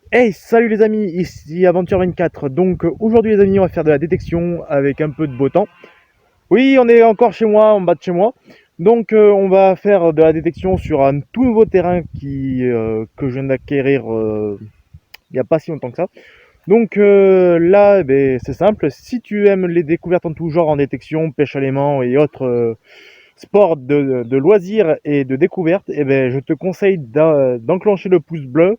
Hey, salut les amis, ici Aventure24. Donc aujourd'hui les amis, on va faire de la détection avec un peu de beau temps. Oui, on est encore chez moi, en bas de chez moi. Donc on va faire de la détection sur un tout nouveau terrain que je viens d'acquérir il n'y a pas si longtemps que ça. Donc là, c'est simple, si tu aimes les découvertes en tout genre en détection, pêche à l'aimant et autres sports de loisirs et de découvertes, je te conseille d'enclencher le pouce bleu,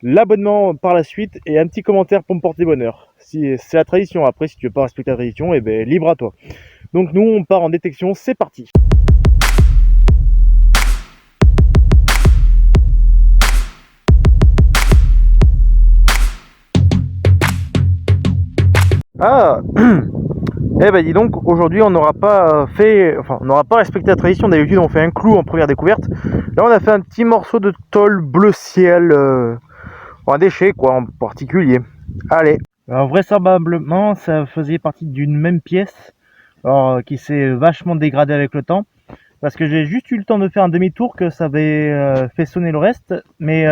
l'abonnement par la suite et un petit commentaire pour me porter bonheur. Si c'est la tradition, après si tu veux pas respecter la tradition, libre à toi. Donc nous on part en détection, c'est parti. Ah dis donc, aujourd'hui on n'aura pas on n'aura pas respecté la tradition. D'habitude on fait un clou en première découverte. Là on a fait un petit morceau de tôle bleu ciel, un déchet quoi en particulier. Allez. Alors vraisemblablement ça faisait partie d'une même pièce, qui s'est vachement dégradée avec le temps. Parce que j'ai juste eu le temps de faire un demi-tour que ça avait fait sonner le reste, mais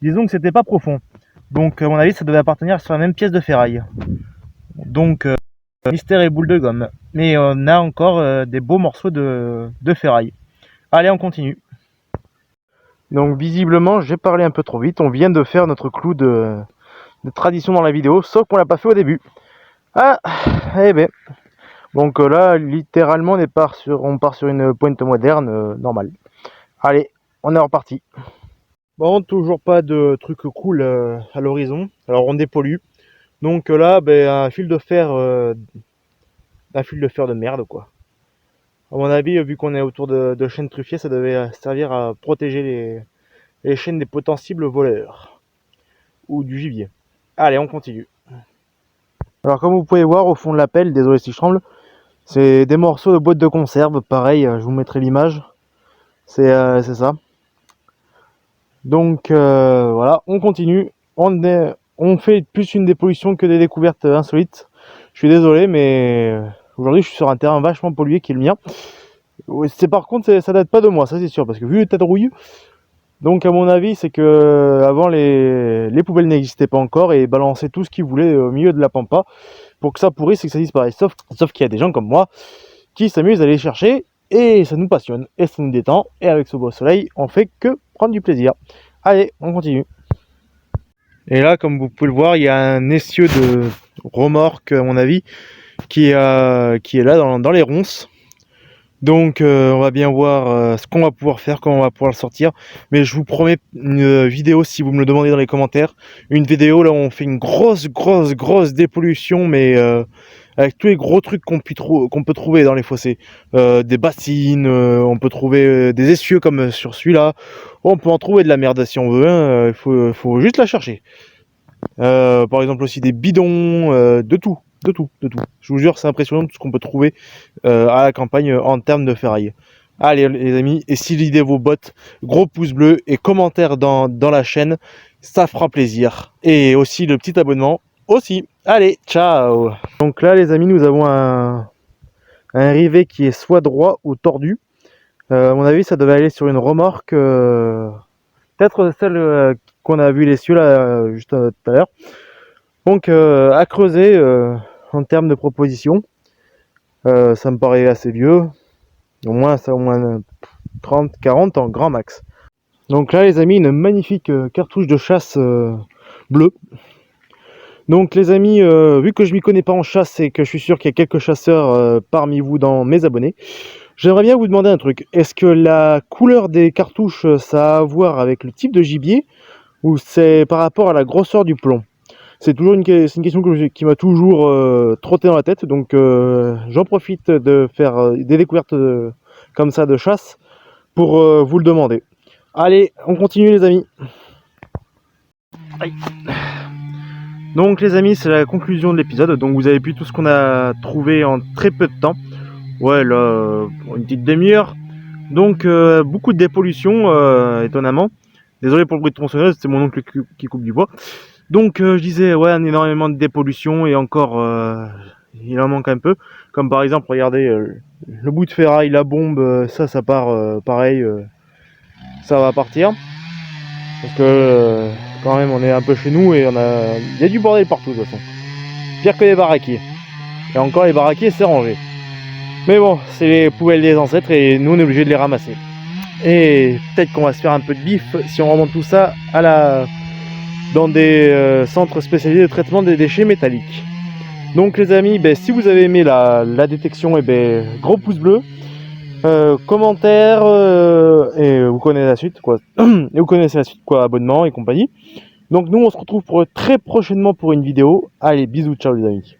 disons que c'était pas profond. Donc à mon avis ça devait appartenir sur la même pièce de ferraille. Donc mystère et boule de gomme. Mais on a encore des beaux morceaux de ferraille. Allez, on continue. Donc visiblement j'ai parlé un peu trop vite, on vient de faire notre clou de tradition dans la vidéo, sauf qu'on l'a pas fait au début. Ah, donc là littéralement on part sur une pointe moderne normale. Allez, on est reparti. Bon, toujours pas de trucs cool à l'horizon. Alors on dépollue. Donc là, un fil de fer, de merde quoi. À mon avis, vu qu'on est autour de chaînes truffiers, ça devait servir à protéger les chaînes des potentiels voleurs ou du gibier. Allez, on continue. Alors comme vous pouvez voir au fond de la pelle, désolé si je tremble, c'est des morceaux de boîte de conserve. Pareil, je vous mettrai l'image. C'est ça. Donc voilà, on continue. On fait plus une dépollution que des découvertes insolites. Je suis désolé, mais aujourd'hui je suis sur un terrain vachement pollué qui est le mien. Par contre, ça date pas de moi, ça c'est sûr, parce que vu l'état de rouille, donc à mon avis, c'est que avant les poubelles n'existaient pas encore et balançaient tout ce qu'ils voulaient au milieu de la pampa pour que ça pourrisse et que ça disparaisse. Sauf qu'il y a des gens comme moi qui s'amusent à aller chercher et ça nous passionne et ça nous détend. Et avec ce beau soleil, on fait que prendre du plaisir. Allez, on continue. Et là, comme vous pouvez le voir, il y a un essieu de remorque, à mon avis, qui est là dans les ronces. Donc on va bien voir ce qu'on va pouvoir faire, comment on va pouvoir le sortir. Mais je vous promets une vidéo, si vous me le demandez dans les commentaires, une vidéo là où on fait une grosse dépollution, mais avec tous les gros trucs qu'on peut trouver dans les fossés. Des bassines, on peut trouver des essieux comme sur celui-là. On peut en trouver de la merde si on veut, hein, faut juste la chercher. Par exemple aussi des bidons, de tout. Je vous jure, c'est impressionnant tout ce qu'on peut trouver à la campagne en termes de ferraille. Allez les amis, et si l'idée vous botte, gros pouce bleu et commentaire dans la chaîne, ça fera plaisir. Et aussi le petit abonnement aussi. Allez, ciao. Donc là les amis, nous avons un rivet qui est soit droit ou tordu. À mon avis, ça devait aller sur une remorque, peut-être celle qu'on a vu les cieux là juste tout à l'heure. Donc à creuser en termes de propositions. Ça me paraît assez vieux. Au moins, ça a au moins 30, 40 ans, grand max. Donc là, les amis, une magnifique cartouche de chasse bleue. Donc les amis, vu que je m'y connais pas en chasse et que je suis sûr qu'il y a quelques chasseurs parmi vous dans mes abonnés, j'aimerais bien vous demander un truc. Est-ce que la couleur des cartouches, ça a à voir avec le type de gibier ou c'est par rapport à la grosseur du plomb? C'est une question qui m'a toujours trotté dans la tête, donc j'en profite de faire des découvertes comme ça de chasse pour vous le demander. Allez, on continue les amis. Aïe. Donc les amis, c'est la conclusion de l'épisode. Donc vous avez vu tout ce qu'on a trouvé en très peu de temps. Ouais, là, une petite demi-heure. Donc beaucoup de dépollution, étonnamment. Désolé pour le bruit de tronçonneuse, c'est mon oncle qui coupe du bois. Donc je disais, ouais, un énormément de dépollution et encore, il en manque un peu. Comme par exemple, regardez, le bout de ferraille, la bombe, ça part pareil, ça va partir. Parce que quand même, on est un peu chez nous et il y a du bordel partout de toute façon. Pire que les baraquets. Et encore les baraquets c'est rangé. Mais bon, c'est les poubelles des ancêtres et nous on est obligé de les ramasser. Et peut-être qu'on va se faire un peu de bif si on remonte tout ça dans des centres spécialisés de traitement des déchets métalliques. Donc les amis, si vous avez aimé la détection, gros pouce bleu, commentaire, et vous connaissez la suite quoi. Et vous connaissez la suite quoi, abonnement et compagnie. Donc nous on se retrouve très prochainement pour une vidéo. Allez, bisous, ciao les amis.